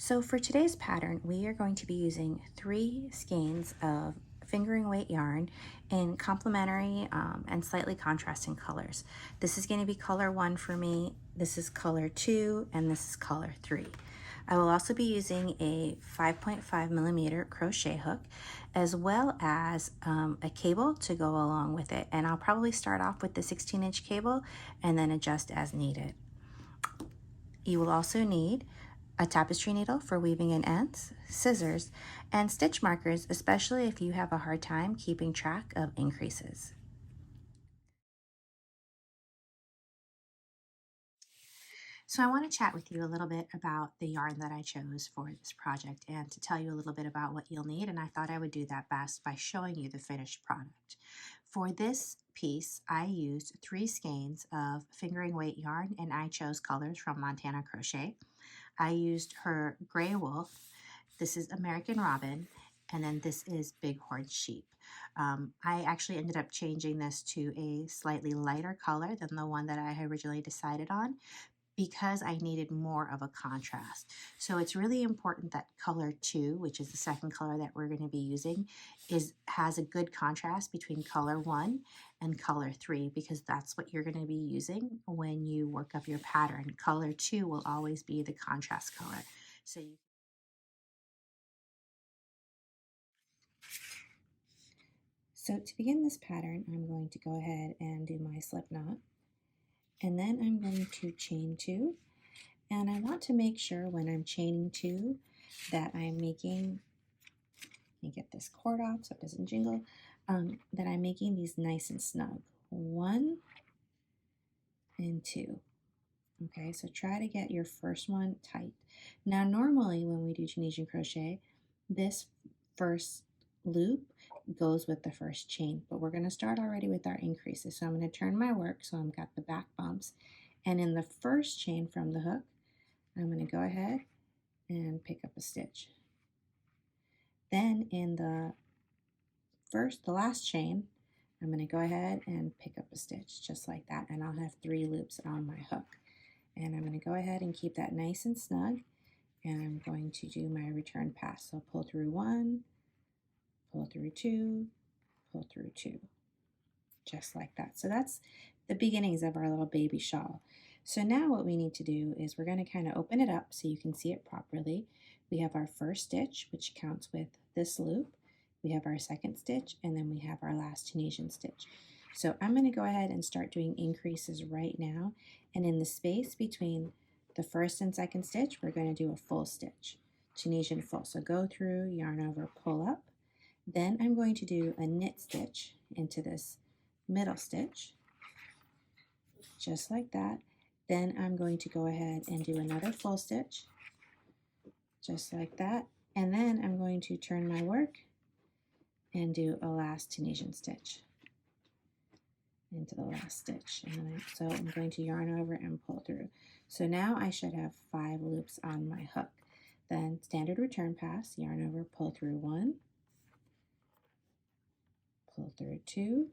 So for today's pattern, we are going to be using 3 skeins of fingering weight yarn in complementary and slightly contrasting colors. This is going to be color 1 for me, this is color 2, and this is color 3. I will also be using a 5.5 millimeter crochet hook as well as a cable to go along with it. And I'll probably start off with the 16-inch cable and then adjust as needed. You will also need a tapestry needle for weaving in ends, scissors, and stitch markers, especially if you have a hard time keeping track of increases. So I want to chat with you a little bit about the yarn that I chose for this project and to tell you a little bit about what you'll need, and I thought I would do that best by showing you the finished product. For this piece, I used 3 skeins of fingering weight yarn, and I chose colors from Montana Crochet. I used her gray wolf, this is American Robin, and then this is Bighorn Sheep. I actually ended up changing this to a slightly lighter color than the one that I had originally decided on because I needed more of a contrast. So it's really important that color 2, which is the second color that we're going to be using, has a good contrast between color 1 and color 3, because that's what you're going to be using when you work up your pattern. Color 2 will always be the contrast color. So to begin this pattern, I'm going to go ahead and do my slip knot, and then I'm going to chain 2. And I want to make sure when I'm chaining 2 that I'm making, let me get this cord off so it doesn't jingle, that I'm making these nice and snug. 1 and 2. Okay, so try to get your first one tight. Now normally when we do Tunisian crochet, this first loop goes with the first chain, but we're going to start already with our increases. So I'm going to turn my work so I've got the back bumps, and in the first chain from the hook, I'm going to go ahead and pick up a stitch. Then in the last chain, I'm going to go ahead and pick up a stitch just like that, and I'll have 3 loops on my hook. And I'm going to go ahead and keep that nice and snug, and I'm going to do my return pass. So pull through 1, pull through 2, pull through 2, just like that. So that's the beginnings of our little baby shawl. So now what we need to do is we're going to kind of open it up so you can see it properly. We have our first stitch, which counts with this loop. We have our second stitch, and then we have our last Tunisian stitch. So I'm going to go ahead and start doing increases right now. And in the space between the first and second stitch, we're going to do a full stitch, Tunisian full. So go through, yarn over, pull up. Then I'm going to do a knit stitch into this middle stitch, just like that. Then I'm going to go ahead and do another full stitch, just like that. And then I'm going to turn my work and do a last Tunisian stitch into the last stitch. And so I'm going to yarn over and pull through. So now I should have 5 loops on my hook. Then standard return pass, yarn over, pull through 1, pull through 2,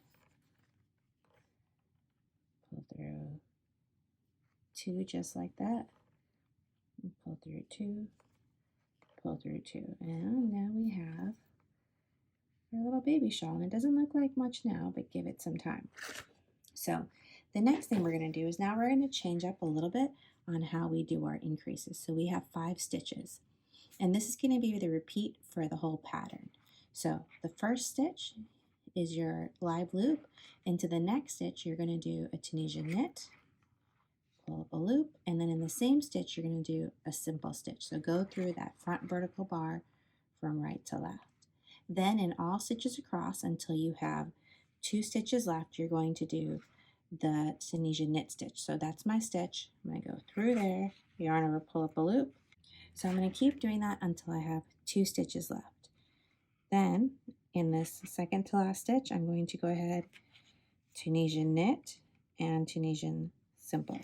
pull through 2 just like that, and pull through 2, pull through 2, and now we have our little baby shawl. And it doesn't look like much now, but give it some time. So the next thing we're going to do is now we're going to change up a little bit on how we do our increases. So we have 5 stitches, and this is going to be the repeat for the whole pattern. So the first stitch is your live loop. Into the next stitch, you're going to do a Tunisian knit, pull up a loop, and then in the same stitch, you're going to do a simple stitch. So go through that front vertical bar from right to left. Then in all stitches across until you have 2 stitches left, you're going to do the Tunisian knit stitch. So that's my stitch. I'm going to go through there, yarn over, pull up a loop. So I'm going to keep doing that until I have 2 stitches left. Then in this second to last stitch, I'm going to go ahead, Tunisian knit and Tunisian simple.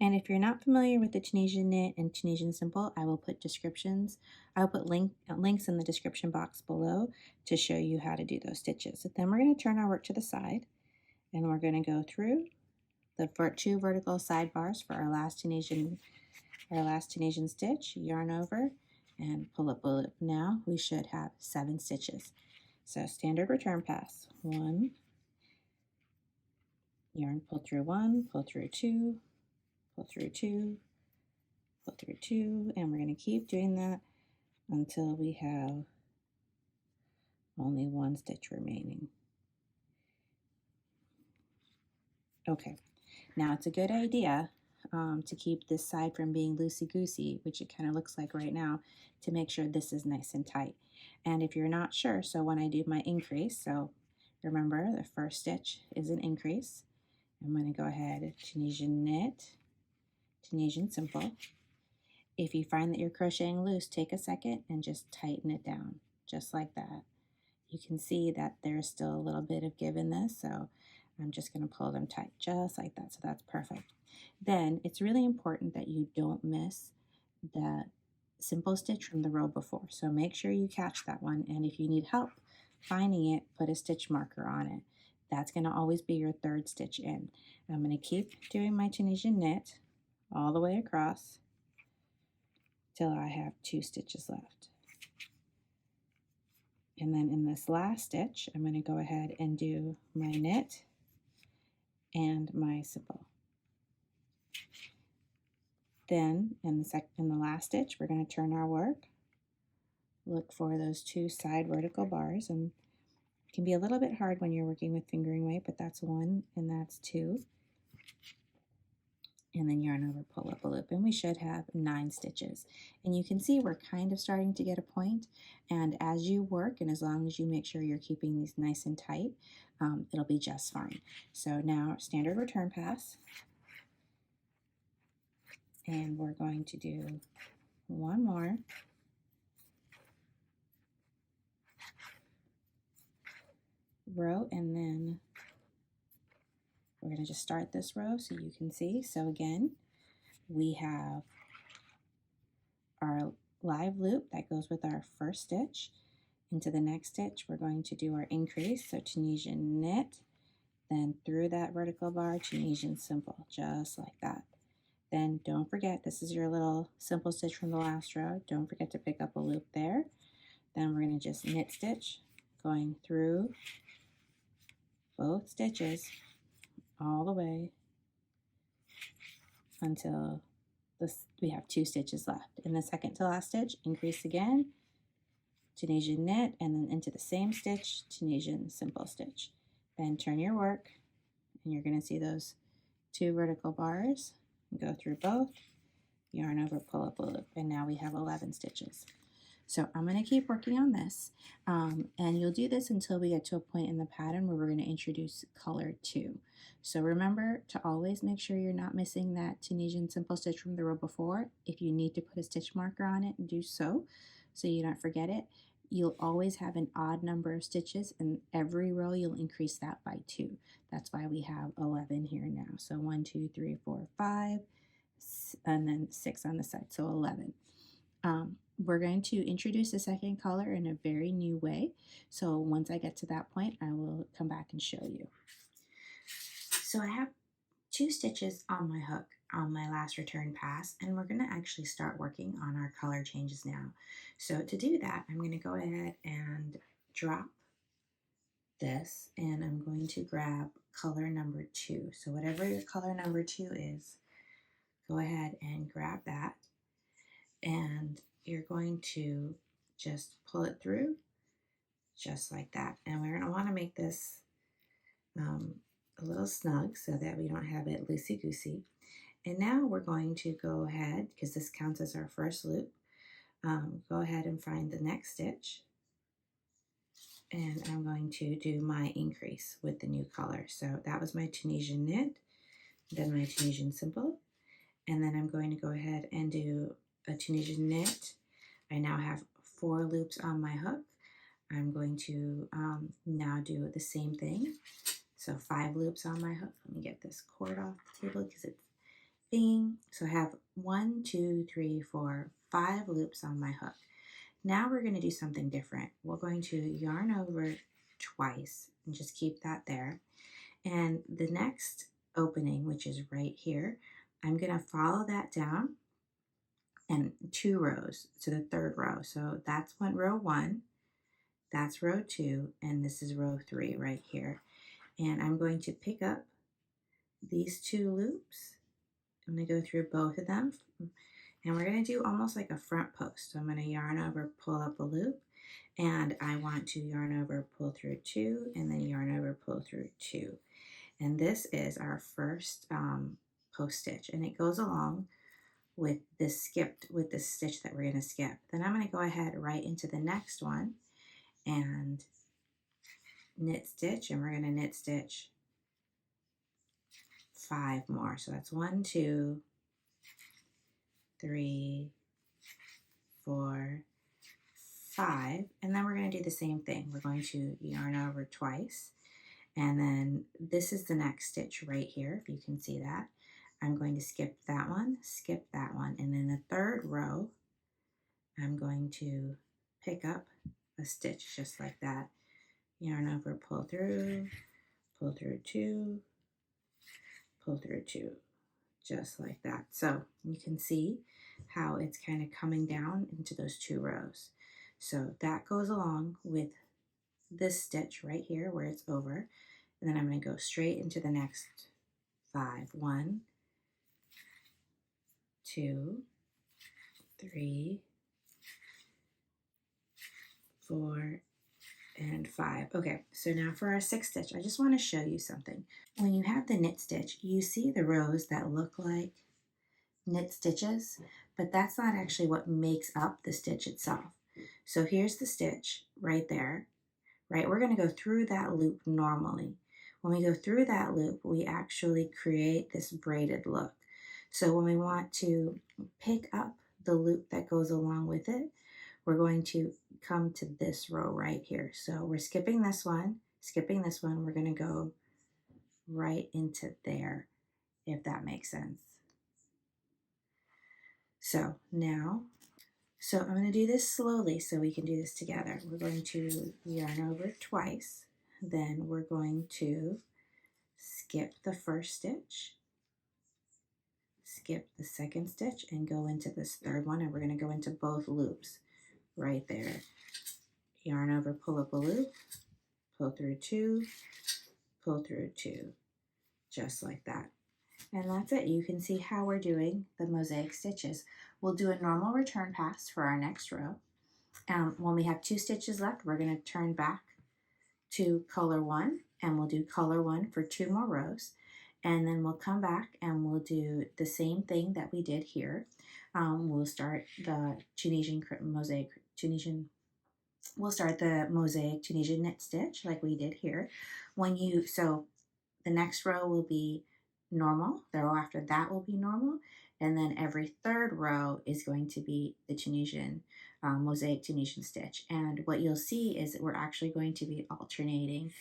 And if you're not familiar with the Tunisian knit and Tunisian simple, I will put descriptions. I will put links in the description box below to show you how to do those stitches. Then we're going to turn our work to the side, and we're going to go through the 2 vertical sidebars for our last Tunisian our last Tunisian stitch, yarn over and pull up a loop. Now we should have 7 stitches. So standard return pass, 1, yarn, pull through 1, pull through 2, pull through 2, pull through 2, and we're going to keep doing that until we have only 1 stitch remaining. Okay, now it's a good idea to keep this side from being loosey-goosey, which it kind of looks like right now, to make sure this is nice and tight. And if you're not sure, so when I do my increase, so remember the first stitch is an increase. I'm going to go ahead, Tunisian knit, Tunisian simple. If you find that you're crocheting loose, take a second and just tighten it down, just like that. You can see that there's still a little bit of give in this, so I'm just going to pull them tight, just like that, so that's perfect. Then it's really important that you don't miss the simple stitch from the row before, so make sure you catch that one, and if you need help finding it, put a stitch marker on it. That's going to always be your 3rd stitch in. I'm going to keep doing my Tunisian knit all the way across till I have 2 stitches left. And then in this last stitch, I'm going to go ahead and do my knit and my simple. Then in the last stitch, we're going to turn our work. Look for those 2 side vertical bars, and it can be a little bit hard when you're working with fingering weight, but that's 1 and that's 2. And then yarn over, pull up a loop, and we should have 9 stitches. And you can see we're kind of starting to get a point, and as you work, and as long as you make sure you're keeping these nice and tight, it'll be just fine. So now standard return pass, and we're going to do 1 more. Row, and then we're going to just start this row so you can see. So again, we have our live loop that goes with our first stitch. Into the next stitch, we're going to do our increase, so Tunisian knit, then through that vertical bar, Tunisian simple, just like that. Then don't forget, this is your little simple stitch from the last row. Don't forget to pick up a loop there. Then we're going to just knit stitch, going through both stitches all the way until we have 2 stitches left. In the second to last stitch, increase again, Tunisian knit, and then into the same stitch, Tunisian simple stitch. Then turn your work, and you're going to see those 2 vertical bars. Go through both, yarn over, pull up a loop, and now we have 11 stitches. So I'm going to keep working on this, and you'll do this until we get to a point in the pattern where we're going to introduce color 2. So remember to always make sure you're not missing that Tunisian simple stitch from the row before. If you need to put a stitch marker on it, do so you don't forget it. You'll always have an odd number of stitches, and every row you'll increase that by 2. That's why we have 11 here now. So 1, 2, 3, 4, 5, and then 6 on the side, so 11. We're going to introduce the second color in a very new way. So once I get to that point, I will come back and show you. So I have 2 stitches on my hook on my last return pass, and we're going to actually start working on our color changes now. So to do that, I'm going to go ahead and drop this, and I'm going to grab color number 2. So whatever your color number 2 is, go ahead and grab that, and you're going to just pull it through just like that. And we're going to want to make this a little snug so that we don't have it loosey-goosey. And now we're going to go ahead, because this counts as our first loop, go ahead and find the next stitch, and I'm going to do my increase with the new color. So that was my Tunisian knit, then my Tunisian simple, and then I'm going to go ahead and do a Tunisian knit. I now have 4 loops on my hook. I'm going to now do the same thing. So 5 loops on my hook. Let me get this cord off the table because it's thing. So I have 1, 2, 3, 4, 5 loops on my hook. Now we're going to do something different. We're going to yarn over twice and just keep that there. And the next opening, which is right here, I'm going to follow that down and 2 rows to the 3rd row. So that's row 1, that's row 2, and this is row 3 right here. And I'm going to pick up these 2 loops. I'm going to go through both of them, and we're going to do almost like a front post. So I'm going to yarn over, pull up a loop, and I want to yarn over, pull through 2, and then yarn over, pull through 2. And this is our first post stitch, and it goes along with this stitch that we're going to skip. Then I'm going to go ahead right into the next one and knit stitch, and we're going to knit stitch 5 more. So that's 1, 2, 3, 4, 5, and then we're going to do the same thing. We're going to yarn over twice, and then this is the next stitch right here, if you can see that. I'm going to skip that one, and in the 3rd row, I'm going to pick up a stitch just like that. Yarn over, pull through 2, pull through 2, just like that. So you can see how it's kind of coming down into those 2 rows. So that goes along with this stitch right here where it's over, and then I'm going to go straight into the next 5. 1, 2, 3, 4, and 5. Okay, so now for our 6th stitch, I just want to show you something. When you have the knit stitch, you see the rows that look like knit stitches, but that's not actually what makes up the stitch itself. So here's the stitch right there, right? We're going to go through that loop normally. When we go through that loop, we actually create this braided look. So when we want to pick up the loop that goes along with it, we're going to come to this row right here. So we're skipping this one, we're going to go right into there, if that makes sense. So now, I'm going to do this slowly so we can do this together. We're going to yarn over twice, then we're going to skip the 1st stitch, skip the 2nd stitch, and go into this 3rd one, and we're going to go into both loops right there. Yarn over, pull up a loop, pull through 2, pull through 2, just like that. And that's it. You can see how we're doing the mosaic stitches. We'll do a normal return pass for our next row. When we have 2 stitches left, we're going to turn back to color 1, and we'll do color 1 for 2 more rows. And then we'll come back and we'll do the same thing that we did here. We'll start the we'll start the mosaic Tunisian knit stitch like we did here. So the next row will be normal, the row after that will be normal, and then every 3rd row is going to be the Tunisian mosaic Tunisian stitch. And what you'll see is that we're actually going to be alternating.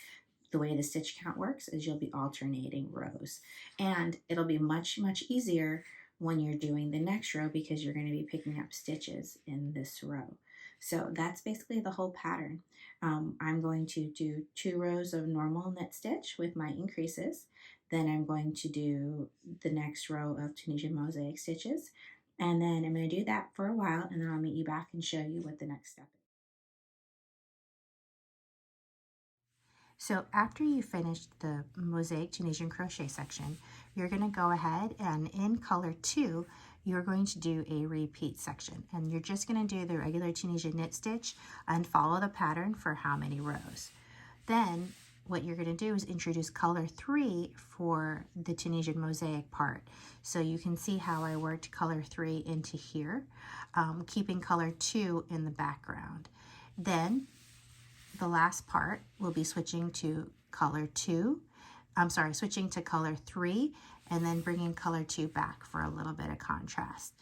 The way the stitch count works is you'll be alternating rows, and it'll be much easier when you're doing the next row because you're going to be picking up stitches in this row. So that's basically the whole pattern. I'm going to do 2 rows of normal knit stitch with my increases. Then I'm going to do the next row of Tunisian mosaic stitches. And then I'm going to do that for a while, and then I'll meet you back and show you what the next step is. So after you finish the mosaic Tunisian crochet section, you're going to go ahead and in color 2, you're going to do a repeat section, and you're just going to do the regular Tunisian knit stitch and follow the pattern for how many rows. Then what you're going to do is introduce color 3 for the Tunisian mosaic part. So you can see how I worked color 3 into here, keeping color 2 in the background. Then the last part will be switching to color 3, and then bringing color 2 back for a little bit of contrast.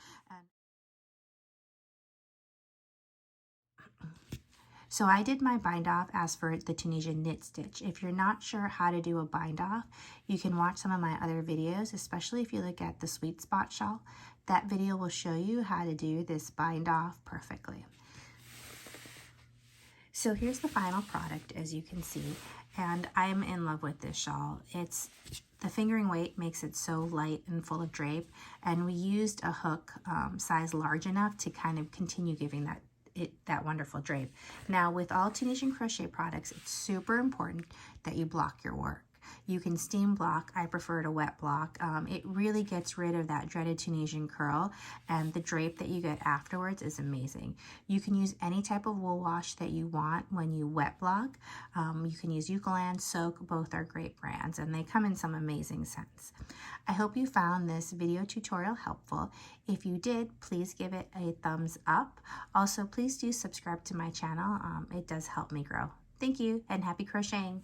So I did my bind off as for the Tunisian knit stitch. If you're not sure how to do a bind off, you can watch some of my other videos, especially if you look at the Sweet Spot shawl. That video will show you how to do this bind off perfectly. So here's the final product, as you can see, and I'm in love with this shawl. The fingering weight makes it so light and full of drape, and we used a hook size large enough to kind of continue giving that wonderful drape. Now, with all Tunisian crochet products, it's super important that you block your work. You can steam block. I prefer to wet block. It really gets rid of that dreaded Tunisian curl, and the drape that you get afterwards is amazing. You can use any type of wool wash that you want when you wet block. You can use Eucalan, Soak, both are great brands, and they come in some amazing scents. I hope you found this video tutorial helpful. If you did, please give it a thumbs up. Also, please do subscribe to my channel. It does help me grow. Thank you, and happy crocheting!